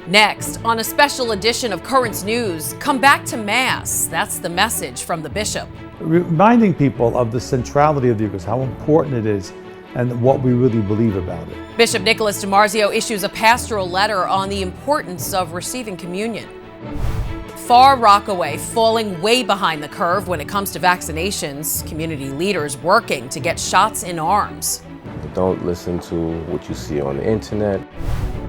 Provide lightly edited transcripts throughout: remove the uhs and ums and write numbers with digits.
Next, on a special edition of Currents News, come back to Mass. That's the message from the bishop. Reminding people of the centrality of the Eucharist, how important it is, and what we really believe about it. Bishop Nicholas DiMarzio issues a pastoral letter on the importance of receiving communion. Far Rockaway falling way behind the curve when it comes to vaccinations. Community leaders working to get shots in arms. Don't listen to what you see on the internet.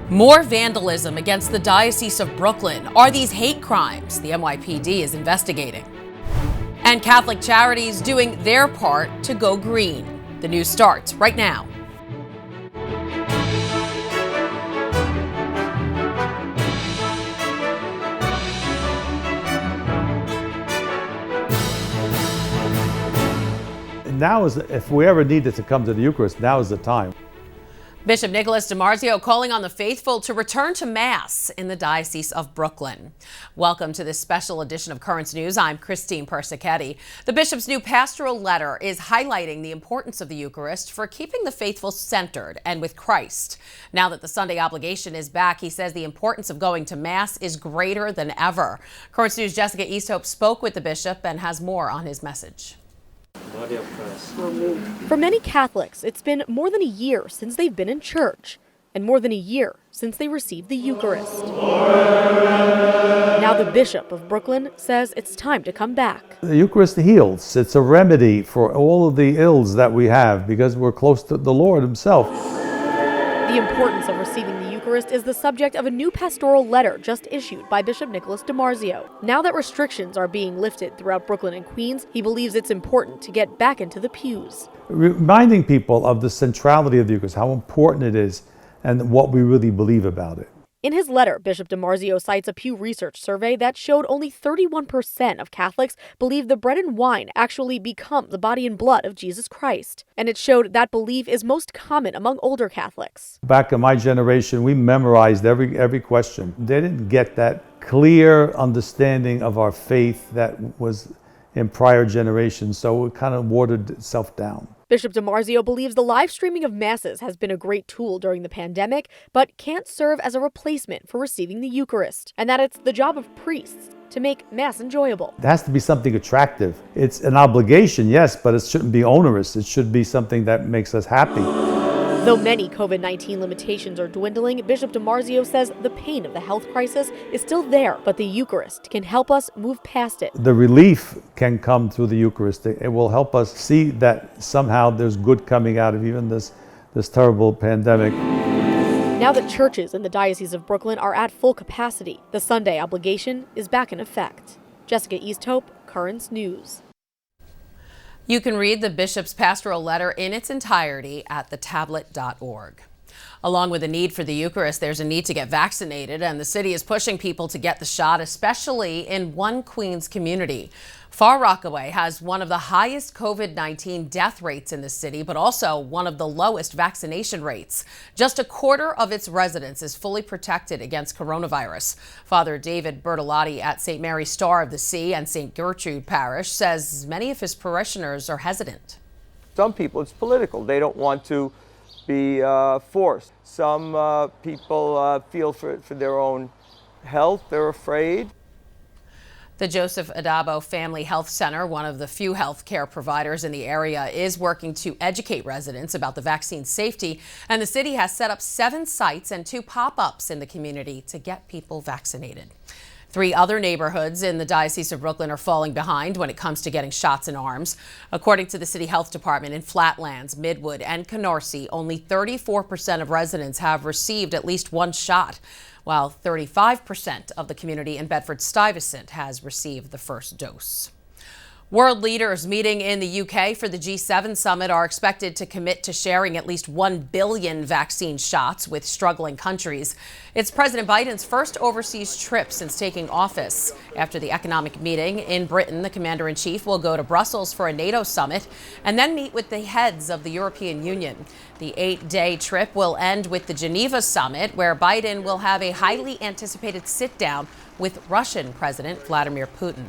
More vandalism against the Diocese of Brooklyn. Are these hate crimes? The NYPD is investigating. And Catholic Charities doing their part to go green. The news starts right now. Now is, if we ever needed to come to the Eucharist, now is the time. Bishop Nicholas DiMarzio calling on the faithful to return to Mass in the Diocese of Brooklyn. Welcome to this special edition of Currents News. I'm Christine Persichetti. The bishop's new pastoral letter is highlighting the importance of the Eucharist for keeping the faithful centered and with Christ. Now that the Sunday obligation is back, he says the importance of going to Mass is greater than ever. Currents News' Jessica Easthope spoke with the bishop and has more on his message. For many Catholics, it's been more than a year since they've been in church, and more than a year since they received the Eucharist. Now the Bishop of Brooklyn says it's time to come back. The Eucharist heals. It's a remedy for all of the ills that we have because we're close to the Lord Himself. The importance of receiving the Eucharist is the subject of a new pastoral letter just issued by Bishop Nicholas DiMarzio. Now that restrictions are being lifted throughout Brooklyn and Queens, he believes it's important to get back into the pews. Reminding people of the centrality of the Eucharist, how important it is, and what we really believe about it. In his letter, Bishop DiMarzio cites a Pew Research survey that showed only 31% of Catholics believe the bread and wine actually become the body and blood of Jesus Christ. And it showed that belief is most common among older Catholics. Back in my generation, we memorized every question. They didn't get that clear understanding of our faith that was in prior generations, so it kind of watered itself down. Bishop DiMarzio believes the live streaming of Masses has been a great tool during the pandemic, but can't serve as a replacement for receiving the Eucharist, and that it's the job of priests to make Mass enjoyable. It has to be something attractive. It's an obligation, yes, but it shouldn't be onerous. It should be something that makes us happy. Though many COVID-19 limitations are dwindling, Bishop DiMarzio says the pain of the health crisis is still there, but the Eucharist can help us move past it. The relief can come through the Eucharist. It will help us see that somehow there's good coming out of even this terrible pandemic. Now that churches in the Diocese of Brooklyn are at full capacity, the Sunday obligation is back in effect. Jessica Easthope, Currents News. You can read the bishop's pastoral letter in its entirety at thetablet.org. Along with the need for the Eucharist, there's a need to get vaccinated, and the city is pushing people to get the shot, especially in one Queens community. Far Rockaway has one of the highest COVID-19 death rates in the city, but also one of the lowest vaccination rates. Just a quarter of its residents is fully protected against coronavirus. Father David Bertolotti at St. Mary Star of the Sea and St. Gertrude Parish says many of his parishioners are hesitant. Some people, it's political. They don't want to be forced. Some people feel for their own health. They're afraid. The Joseph Adabo Family Health Center, one of the few health care providers in the area, is working to educate residents about the vaccine safety, and the city has set up 7 sites and 2 pop-ups in the community to get people vaccinated. 3 other neighborhoods in the Diocese of Brooklyn are falling behind when it comes to getting shots in arms. According to the City Health Department, in Flatlands, Midwood, and Canarsie, only 34% of residents have received at least 1 shot, while 35% of the community in Bedford-Stuyvesant has received the first dose. World leaders meeting in the UK for the G7 summit are expected to commit to sharing at least 1 billion vaccine shots with struggling countries. It's President Biden's first overseas trip since taking office. After the economic meeting in Britain, the commander-in-chief will go to Brussels for a NATO summit and then meet with the heads of the European Union. The 8-day trip will end with the Geneva summit, where Biden will have a highly anticipated sit-down with Russian President Vladimir Putin.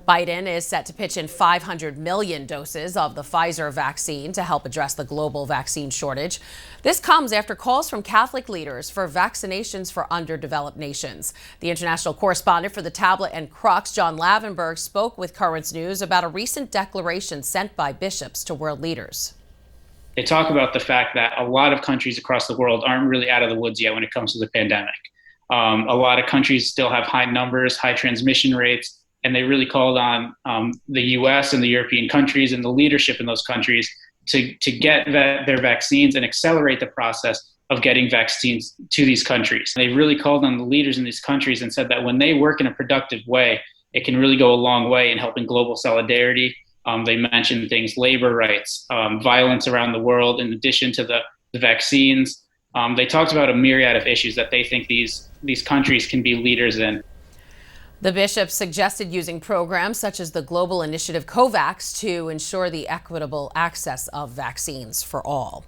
Biden is set to pitch in 500 million doses of the Pfizer vaccine to help address the global vaccine shortage. This comes after calls from Catholic leaders for vaccinations for underdeveloped nations. The international correspondent for the Tablet and Crux, John Lavenberg, spoke with Currents News about a recent declaration sent by bishops to world leaders. They talk about the fact that a lot of countries across the world aren't really out of the woods yet when it comes to the pandemic. A lot of countries still have high numbers, high transmission rates, and they really called on the U.S. and the European countries and the leadership in those countries to get their vaccines and accelerate the process of getting vaccines to these countries. They really called on the leaders in these countries and said that when they work in a productive way, it can really go a long way in helping global solidarity. They mentioned things, labor rights, violence around the world, in addition to the vaccines. They talked about a myriad of issues that they think these countries can be leaders in. The bishop suggested using programs such as the global initiative COVAX to ensure the equitable access of vaccines for all.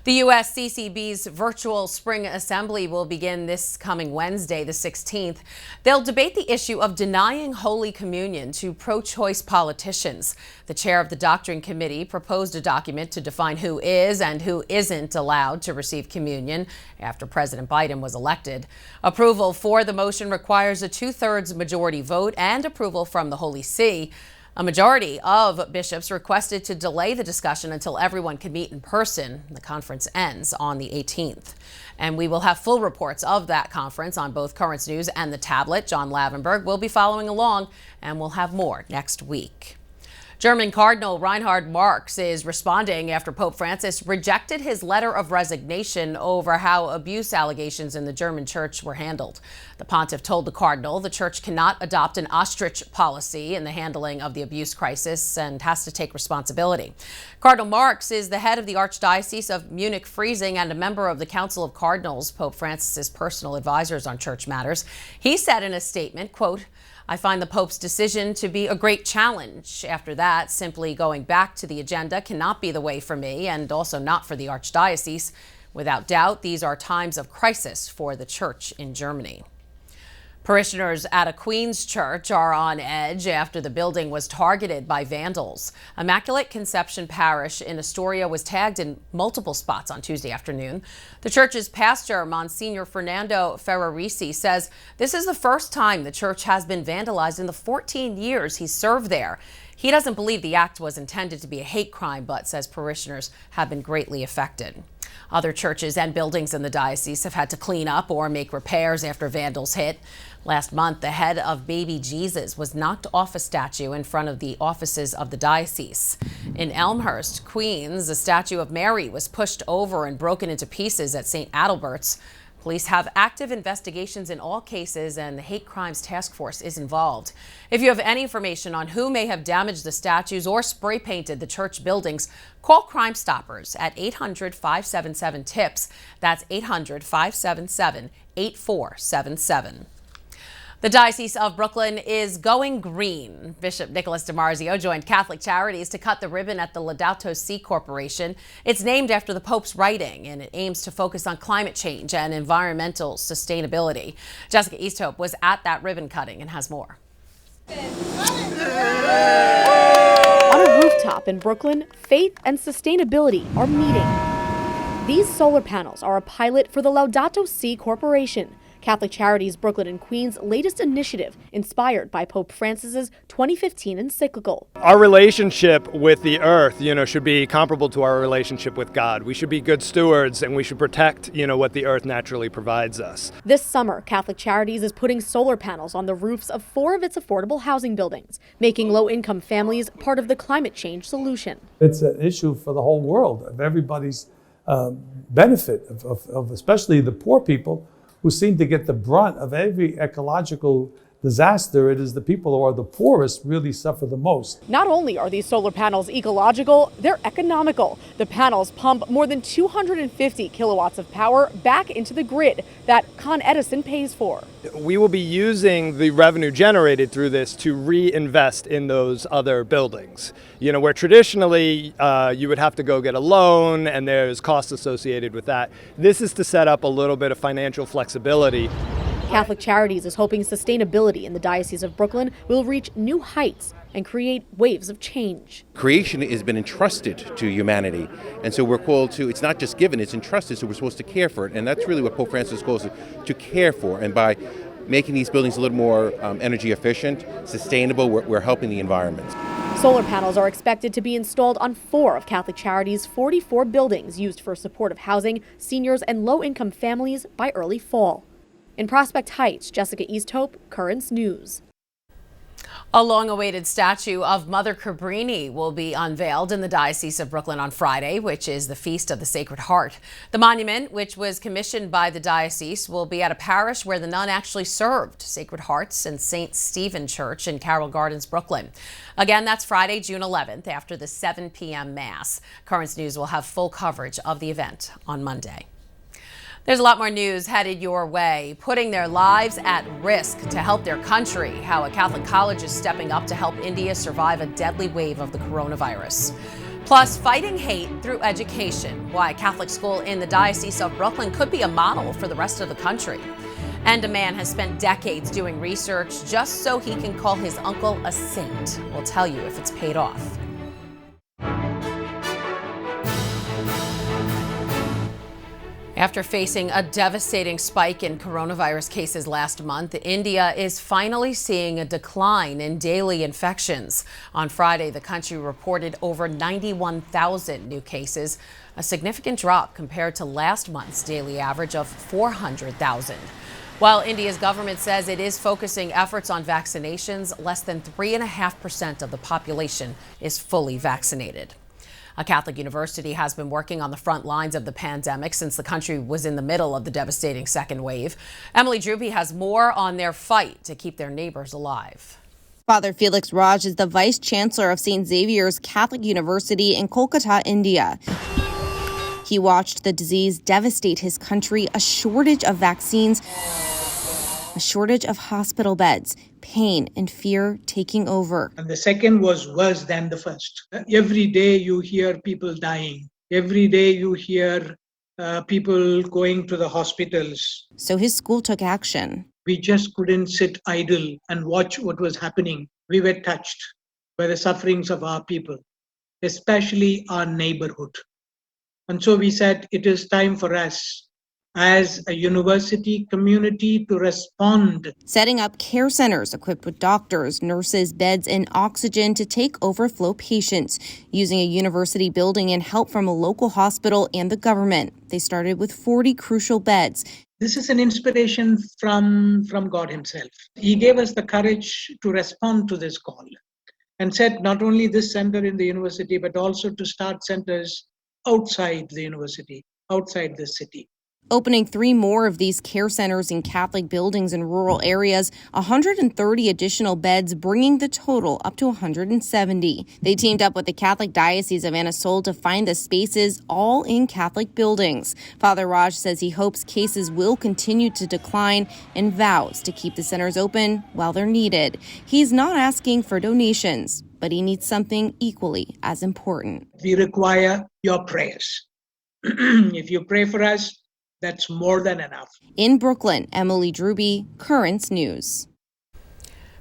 The U.S. CCB's virtual spring assembly will begin this coming Wednesday, the 16th. They'll debate the issue of denying Holy Communion to pro-choice politicians. The chair of the Doctrine Committee proposed a document to define who is and who isn't allowed to receive communion after President Biden was elected. Approval for the motion requires a 2/3 majority vote and approval from the Holy See. A majority of bishops requested to delay the discussion until everyone can meet in person. The conference ends on the 18th. And we will have full reports of that conference on both Currents News and the Tablet. John Lavenberg will be following along, and we'll have more next week. German Cardinal Reinhard Marx is responding after Pope Francis rejected his letter of resignation over how abuse allegations in the German church were handled. The pontiff told the cardinal the church cannot adopt an ostrich policy in the handling of the abuse crisis and has to take responsibility. Cardinal Marx is the head of the Archdiocese of Munich-Freising and a member of the Council of Cardinals, Pope Francis's personal advisors on church matters. He said in a statement, quote, "I find the Pope's decision to be a great challenge. After that, simply going back to the agenda cannot be the way for me and also not for the Archdiocese. Without doubt, these are times of crisis for the church in Germany." Parishioners at a Queens church are on edge after the building was targeted by vandals. Immaculate Conception Parish in Astoria was tagged in multiple spots on Tuesday afternoon. The church's pastor, Monsignor Fernando Ferrarisi, says this is the first time the church has been vandalized in the 14 years he served there. He doesn't believe the act was intended to be a hate crime, but says parishioners have been greatly affected. Other churches and buildings in the diocese have had to clean up or make repairs after vandals hit. Last month, the head of Baby Jesus was knocked off a statue in front of the offices of the diocese. In Elmhurst, Queens, a statue of Mary was pushed over and broken into pieces at St. Adalbert's. Police have active investigations in all cases, and the Hate Crimes Task Force is involved. If you have any information on who may have damaged the statues or spray painted the church buildings, call Crime Stoppers at 800-577-TIPS. That's 800-577-8477. The Diocese of Brooklyn is going green. Bishop Nicholas DiMarzio joined Catholic Charities to cut the ribbon at the Laudato Si Corporation. It's named after the Pope's writing, and it aims to focus on climate change and environmental sustainability. Jessica Easthope was at that ribbon cutting and has more. On a rooftop in Brooklyn, faith and sustainability are meeting. These solar panels are a pilot for the Laudato Si Corporation, Catholic Charities Brooklyn and Queens' latest initiative, inspired by Pope Francis's 2015 encyclical. Our relationship with the earth, should be comparable to our relationship with God. We should be good stewards, and we should protect, what the earth naturally provides us. This summer, Catholic Charities is putting solar panels on the roofs of 4 of its affordable housing buildings, making low-income families part of the climate change solution. It's an issue for the whole world, of everybody's benefit, of especially the poor people, who seem to get the brunt of every ecological disaster. It is the people who are the poorest really suffer the most. Not only are these solar panels ecological, they're economical. The panels pump more than 250 kilowatts of power back into the grid that Con Edison pays for. We will be using the revenue generated through this to reinvest in those other buildings. Where traditionally you would have to go get a loan and there's costs associated with that. This is to set up a little bit of financial flexibility. Catholic Charities is hoping sustainability in the Diocese of Brooklyn will reach new heights and create waves of change. Creation has been entrusted to humanity, and so we're called to, it's not just given, it's entrusted, so we're supposed to care for it, and that's really what Pope Francis calls it, to care for. And by making these buildings a little more energy efficient, sustainable, we're helping the environment. Solar panels are expected to be installed on 4 of Catholic Charities' 44 buildings used for supportive housing, seniors, and low-income families by early fall. In Prospect Heights, Jessica Easthope, Currents News. A long-awaited statue of Mother Cabrini will be unveiled in the Diocese of Brooklyn on Friday, which is the Feast of the Sacred Heart. The monument, which was commissioned by the diocese, will be at a parish where the nun actually served, Sacred Hearts and St. Stephen Church in Carroll Gardens, Brooklyn. Again, that's Friday, June 11th, after the 7 p.m. Mass. Currents News will have full coverage of the event on Monday. There's a lot more news headed your way, putting their lives at risk to help their country, how a Catholic college is stepping up to help India survive a deadly wave of the coronavirus. Plus, fighting hate through education, why a Catholic school in the Diocese of Brooklyn could be a model for the rest of the country. And a man has spent decades doing research just so he can call his uncle a saint. We'll tell you if it's paid off. After facing a devastating spike in coronavirus cases last month, India is finally seeing a decline in daily infections. On Friday, the country reported over 91,000 new cases, a significant drop compared to last month's daily average of 400,000. While India's government says it is focusing efforts on vaccinations, less than 3.5% of the population is fully vaccinated. A Catholic university has been working on the front lines of the pandemic since the country was in the middle of the devastating second wave. Emily Drupi has more on their fight to keep their neighbors alive. Father Felix Raj is the Vice Chancellor of St. Xavier's Catholic University in Kolkata, India. He watched the disease devastate his country, a shortage of vaccines, a shortage of hospital beds, pain and fear taking over. And the second was worse than the first. Every day you hear people dying. Every day you hear people going to the hospitals. So his school took action. We just couldn't sit idle and watch what was happening. We were touched by the sufferings of our people, especially our neighborhood. And so we said it is time for us as a university community to respond. Setting up care centers equipped with doctors, nurses, beds, and oxygen to take overflow patients. Using a university building and help from a local hospital and the government. They started with 40 crucial beds. This is an inspiration from God himself. He gave us the courage to respond to this call and said not only this center in the university, but also to start centers outside the university, outside the city. Opening 3 more of these care centers in Catholic buildings in rural areas, 130 additional beds, bringing the total up to 170. They teamed up with the Catholic Diocese of Anasol to find the spaces, all in Catholic buildings. Father Raj says he hopes cases will continue to decline and vows to keep the centers open while they're needed. He's not asking for donations, but he needs something equally as important. We require your prayers. If you pray for us, that's more than enough. In Brooklyn, Emily Druby, Currents News.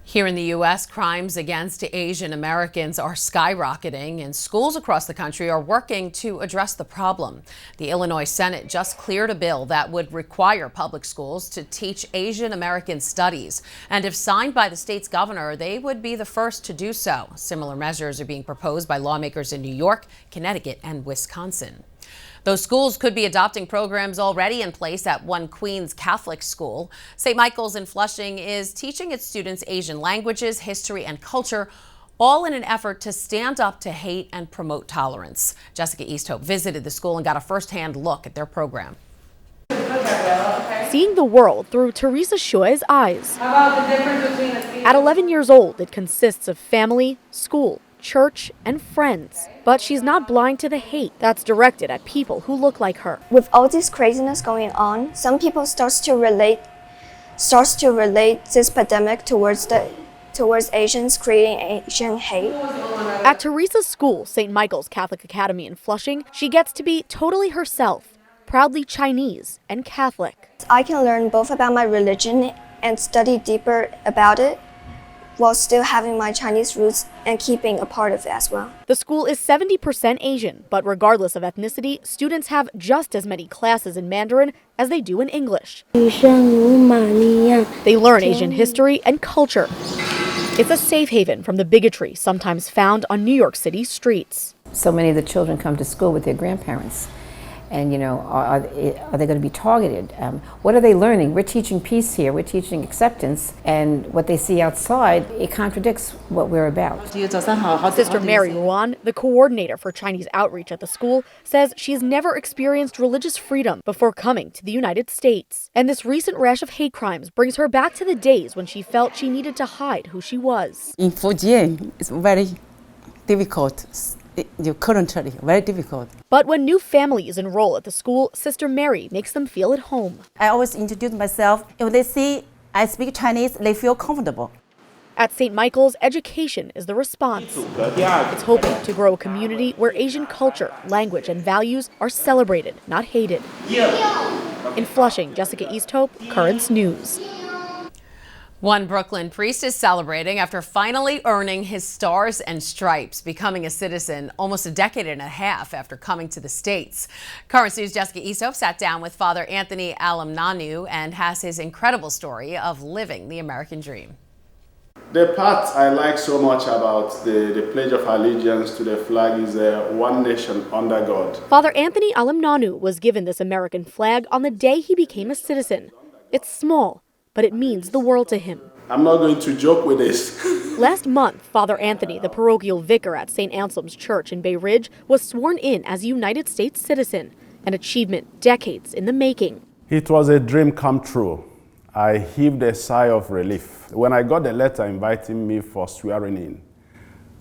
Here in the U.S., crimes against Asian Americans are skyrocketing, and schools across the country are working to address the problem. The Illinois Senate just cleared a bill that would require public schools to teach Asian American studies. And if signed by the state's governor, they would be the first to do so. Similar measures are being proposed by lawmakers in New York, Connecticut, and Wisconsin. Those schools could be adopting programs already in place at one Queens Catholic school. St. Michael's in Flushing is teaching its students Asian languages, history, and culture, all in an effort to stand up to hate and promote tolerance. Jessica Easthope visited the school and got a first-hand look at their program. Seeing the world through Teresa Shue's eyes. At 11 years old, it consists of family, school, church, and friends. But she's not blind to the hate that's directed at people who look like her. With all this craziness going on, some people starts to relate this pandemic towards Asians, creating Asian hate. At Teresa's school, St. Michael's Catholic Academy in Flushing, she gets to be totally herself. proudly Chinese and Catholic. I can learn both about my religion and study deeper about it while still having my Chinese roots and keeping a part of it as well. The school is 70% Asian, but regardless of ethnicity, students have just as many classes in Mandarin as they do in English. They learn Asian history and culture. It's a safe haven from the bigotry sometimes found on New York City streets. So many of the children come to school with their grandparents. And, you know, are they going to be targeted? What are they learning? We're teaching peace here. We're teaching acceptance. And what they see outside, it contradicts what we're about. Sister Mary Ruan, the coordinator for Chinese outreach at the school, says she's never experienced religious freedom before coming to the United States. And this recent rash of hate crimes brings her back to the days when she felt she needed to hide who she was. In Fujian, it's very difficult. Currently, very difficult. But when new families enroll at the school, Sister Mary makes them feel at home. I always introduce myself. If they see I speak Chinese, they feel comfortable. At St. Michael's, education is the response. It's hoping to grow a community where Asian culture, language, and values are celebrated, not hated. In Flushing, Jessica Easthope, Currents News. One Brooklyn priest is celebrating after finally earning his stars and stripes, becoming a citizen almost a decade and a half after coming to the States. Current News' Jessica Easthope sat down with Father Anthony Alamnanu and has his incredible story of living the American dream. The part I like so much about the Pledge of Allegiance to the flag is one nation under God. Father Anthony Alamnanu was given this American flag on the day he became a citizen. It's small, but it means the world to him. I'm not going to joke with this. Last month, Father Anthony, the parochial vicar at St. Anselm's Church in Bay Ridge, was sworn in as a United States citizen, an achievement decades in the making. It was a dream come true. I heaved a sigh of relief. When I got the letter inviting me for swearing in,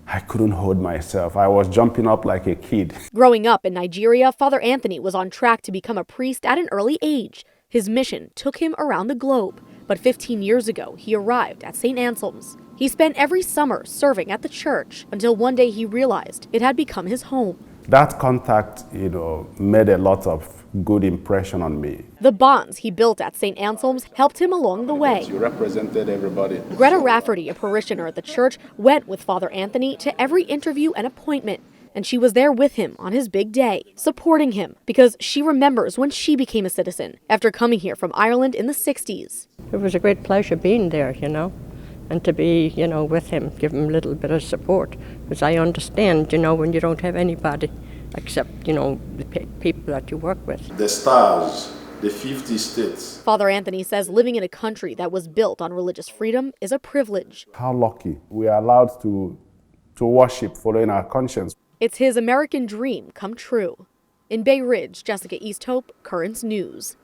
I couldn't hold myself. I was jumping up like a kid. Growing up in Nigeria, Father Anthony was on track to become a priest at an early age. His mission took him around the globe. But 15 years ago, he arrived at St. Anselm's. He spent every summer serving at the church until one day he realized it had become his home. That contact, made a lot of good impression on me. The bonds he built at St. Anselm's helped him along the way. You represented everybody. Greta Rafferty, a parishioner at the church, went with Father Anthony to every interview and appointment. And she was there with him on his big day, supporting him, because she remembers when she became a citizen after coming here from Ireland in the 60s. It was a great pleasure being there, and to be, with him, give him a little bit of support. Because I understand, when you don't have anybody except, the people that you work with. The stars, the 50 states. Father Anthony says living in a country that was built on religious freedom is a privilege. How lucky we are allowed to worship following our conscience. It's his American dream come true. In Bay Ridge, Jessica Easthope, Currents News.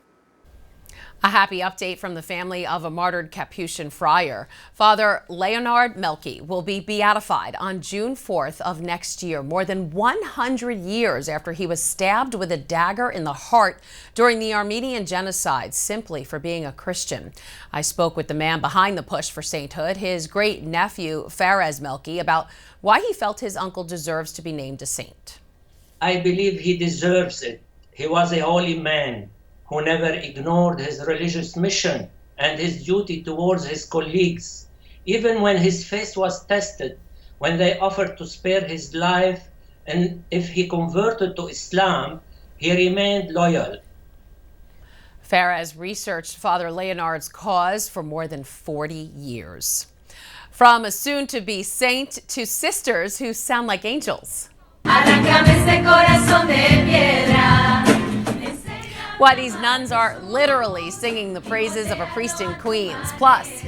A happy update from the family of a martyred Capuchin friar. Father Leonard Melky will be beatified on June 4th of next year, more than 100 years after he was stabbed with a dagger in the heart during the Armenian genocide, simply for being a Christian. I spoke with the man behind the push for sainthood, his great-nephew Faraz Melky, about why he felt his uncle deserves to be named a saint. I believe he deserves it. He was a holy man who never ignored his religious mission and his duty towards his colleagues. Even when his faith was tested, when they offered to spare his life, and if he converted to Islam, he remained loyal. Faraz researched Father Leonard's cause for more than 40 years. From a soon-to-be saint to sisters who sound like angels. Why these nuns are literally singing the praises of a priest in Queens. Plus,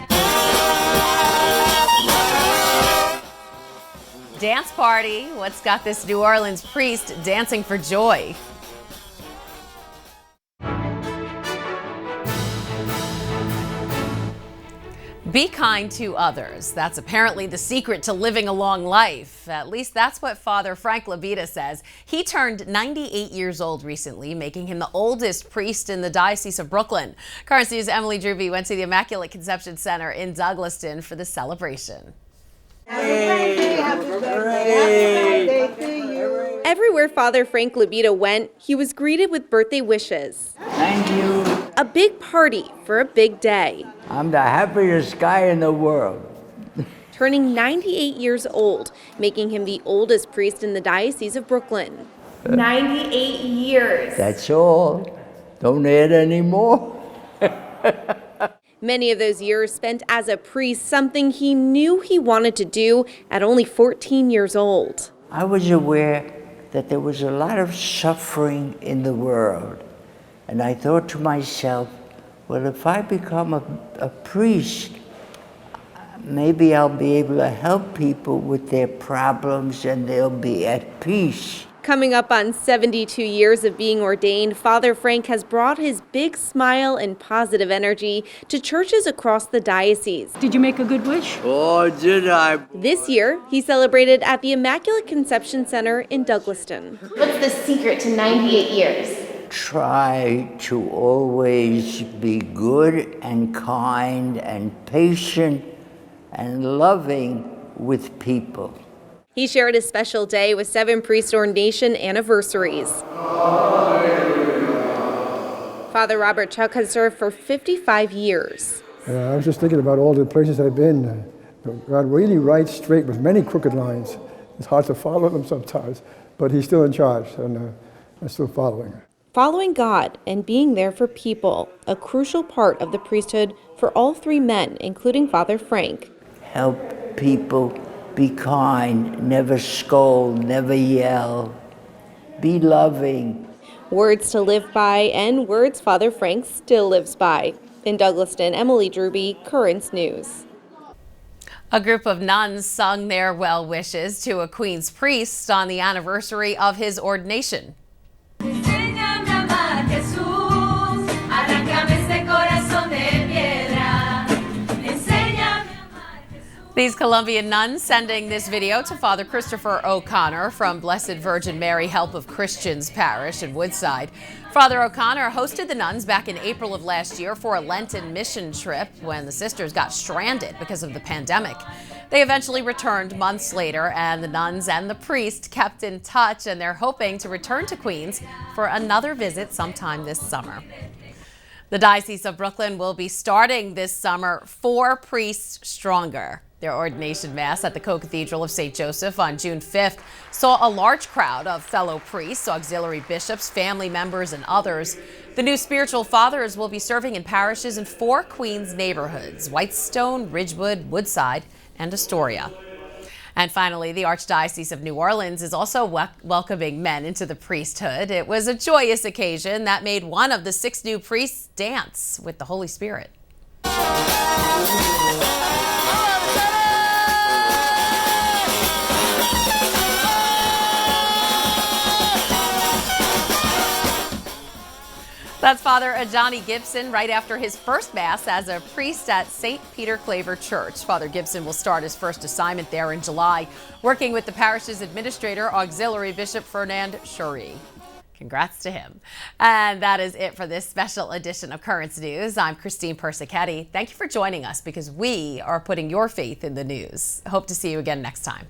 dance party. What's got this New Orleans priest dancing for joy? Be kind to others. That's apparently the secret to living a long life. At least that's what Father Frank Libida says. He turned 98 years old recently, making him the oldest priest in the Diocese of Brooklyn. Current News' Emily Drewby went to the Immaculate Conception Center in Douglaston for the celebration. Happy birthday to you. Everywhere Father Frank Libida went, he was greeted with birthday wishes. Thank you. A big party for a big day. I'm the happiest guy in the world. Turning 98 years old, making him the oldest priest in the Diocese of Brooklyn. 98 years. That's all. Don't add any more. Many of those years spent as a priest, something he knew he wanted to do at only 14 years old. I was aware that there was a lot of suffering in the world. And I thought to myself, well, if I become a priest, maybe I'll be able to help people with their problems and they'll be at peace. Coming up on 72 years of being ordained, Father Frank has brought his big smile and positive energy to churches across the diocese. Did you make a good wish? Oh, did I? This year, he celebrated at the Immaculate Conception Center in Douglaston. What's the secret to 98 years? Try to always be good and kind and patient and loving with people. He shared a special day with 7 priest ordination anniversaries. Father Robert Chuck has served for 55 years. I was just thinking about all the places I've been. God really writes straight with many crooked lines. It's hard to follow them sometimes, but he's still in charge, and I'm still following. Following God and being there for people, a crucial part of the priesthood for all 3 men, including Father Frank. Help people, be kind, never scold, never yell, be loving. Words to live by and words Father Frank still lives by. In Douglaston, Emily Drewby, Currents News. A group of nuns sung their well wishes to a Queens priest on the anniversary of his ordination. These Colombian nuns sending this video to Father Christopher O'Connor from Blessed Virgin Mary Help of Christians Parish in Woodside. Father O'Connor hosted the nuns back in April of last year for a Lenten mission trip when the sisters got stranded because of the pandemic. They eventually returned months later, and the nuns and the priest kept in touch, and they're hoping to return to Queens for another visit sometime this summer. The Diocese of Brooklyn will be starting this summer 4 Priests Stronger. Their ordination mass at the Co-Cathedral of St. Joseph on June 5th saw a large crowd of fellow priests, auxiliary bishops, family members, and others. The new spiritual fathers will be serving in parishes in 4 Queens neighborhoods: Whitestone, Ridgewood, Woodside, and Astoria. And finally, the Archdiocese of New Orleans is also welcoming men into the priesthood. It was a joyous occasion that made one of the 6 new priests dance with the Holy Spirit. That's Father Johnny Gibson right after his first Mass as a priest at St. Peter Claver Church. Father Gibson will start his first assignment there in July, working with the parish's administrator, Auxiliary Bishop Fernand Shuri. Congrats to him. And that is it for this special edition of Currents News. I'm Christine Persichetti. Thank you for joining us because we are putting your faith in the news. I hope to see you again next time.